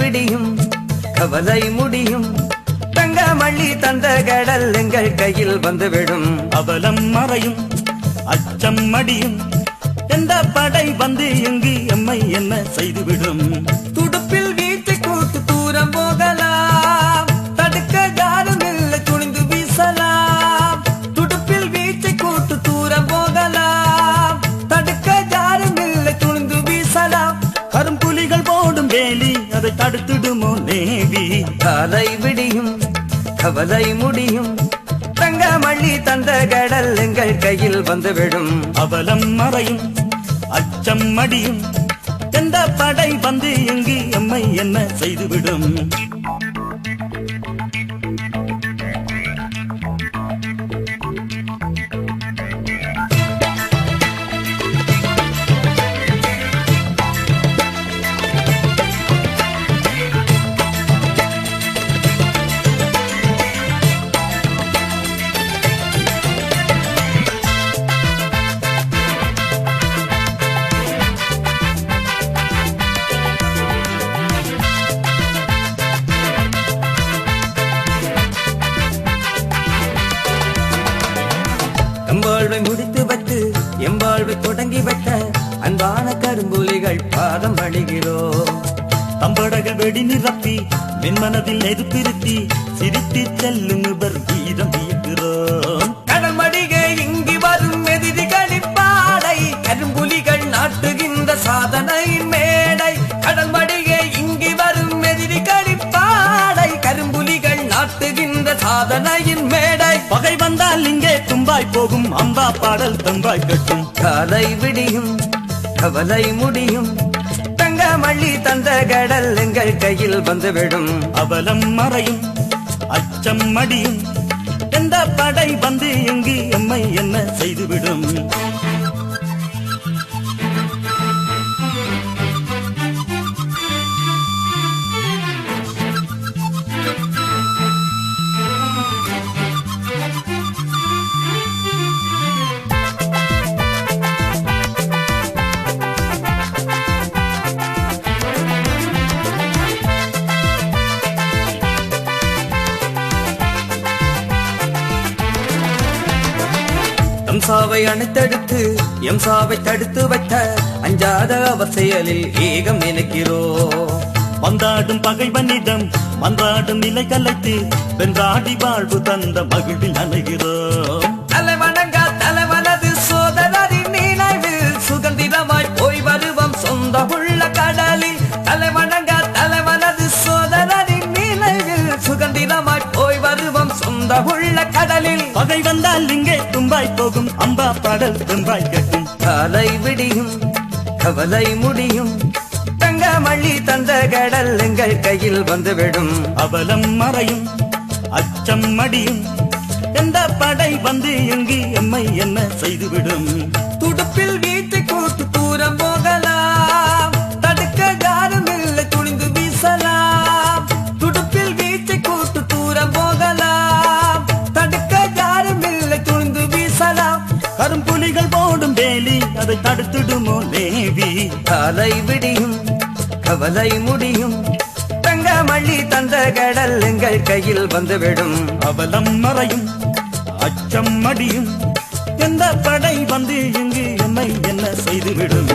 விடியும் கவலை முடியும் தங்கமல்லி தந்த கடல் எங்கள் கையில் வந்துவிடும் அவலம் மறையும் அச்சம் மடியும் எந்த படை வந்து எங்கு எம்மை என்ன செய்துவிடும் துடுப்பில் வீட்டை கூட்டு தூரம் போகலாம் தடுக்க யாரும் இல்லை துணிந்து வீசலாம் துடுப்பில் வீட்டை கூட்டு தூரம் போகலாம் தடுக்க யாரும் இல்லை துணிந்து வீசலாம் கரும்புலிகள் போடும் வேலி அதை தடுத்துடுமோ நேவி காலை விடியும் கவலை முடியும் தங்கமல்லி தந்த கடல் எங்கள் கையில் வந்துவிடும் அவலம் மறையும் அச்சம் மடியும் எந்த படை வந்து எங்கு எம்மை என்ன செய்துவிடும் எம்பாழ்வை முடித்து வைத்து எம்பாழ்வை தொடங்கி வைத்த அன்பான கரும்புலிகள் பாதம் படுகிறோம் தம்படக வெடி நிரப்பி மின்மனதில் நெருப்பிருத்தி சிரித்து செல்லும் இவர் வீரம் வியக்கிறோம் கடல் மடிகை இங்கு வரும் எதிரிகளின் பாடை கரும்புலிகள் நாட்டுகின்ற சாதனையின் மேடை கடல் மடிகை இங்கு வரும் எதிரிகளின் பாடை கரும்புலிகள் நாட்டுகின்ற சாதனையின் மேடை பகை வந்தால் இங்கே தும்பாய் போகும் அம்பா பாடல் தம்பாய் கட்டும் காலை விடியும் கவலை முடியும் தங்கமல்லி தந்த கடல் எங்கள் கையில் வந்துவிடும் அவலம் மறையும் அச்சம் மடியும் எந்த படை வந்து எங்கு எம்மை என்ன செய்துவிடும் எம் சாவை அணைத்தெடுத்து எம் சாவை தடுத்து வைத்த அஞ்சாத அவர் செயலில் ஏகம் நினைக்கிறோம் வந்தாடும் பகைவனிடம் மன்றாடும் நிலை கலைத்து வென்றாடி வாழ்வு தந்த மகிழ்வில் அணைகிறோம் தலைவணங்கா தலைவனது சோதரின் நினைவில் சுதந்திரமாய் போய் வருவோம் சொந்த உள்ள கடலில் தலைவணங்கா தலைவனது சோதரின் நினைவில் சுதந்திரமாய் போய் வருவோம் சொந்த உள்ள கடலில் பகை வந்தால் இங்கே தும்பாய் போகும் அம்பா பாடல் தும்பாய் கட்டும் காலை விடியும் கவலை முடியும் தங்கமல்லி தந்த கடல் எங்கள் கையில் வந்துவிடும் அவலம் மறையும் அச்சம் மடியும் எந்த படை வந்து எங்கு எம்மை என்ன செய்துவிடும் துடுப்பில் வீட்டை கூட்டு தூரம் போகலாம் தடுக்க யாரும் இல்லை துணிந்து வீசலாம் துடுப்பில் வீட்டை கூட்டு தூரம் போகலாம் தடுக்க யாரும் இல்லை துணிந்து வீசலாம் கரும்புலிகள் போடும் வேலி அதை தடுத்துடுமோ நேவி காலை விடியும் கவலை முடியும் தங்கமல்லி தந்த கடல் எங்கள் கையில் வந்துவிடும் அவலம் மறையும் அச்சம் மடியும் எந்த படை வந்து எங்கு எம்மை என்ன செய்துவிடும்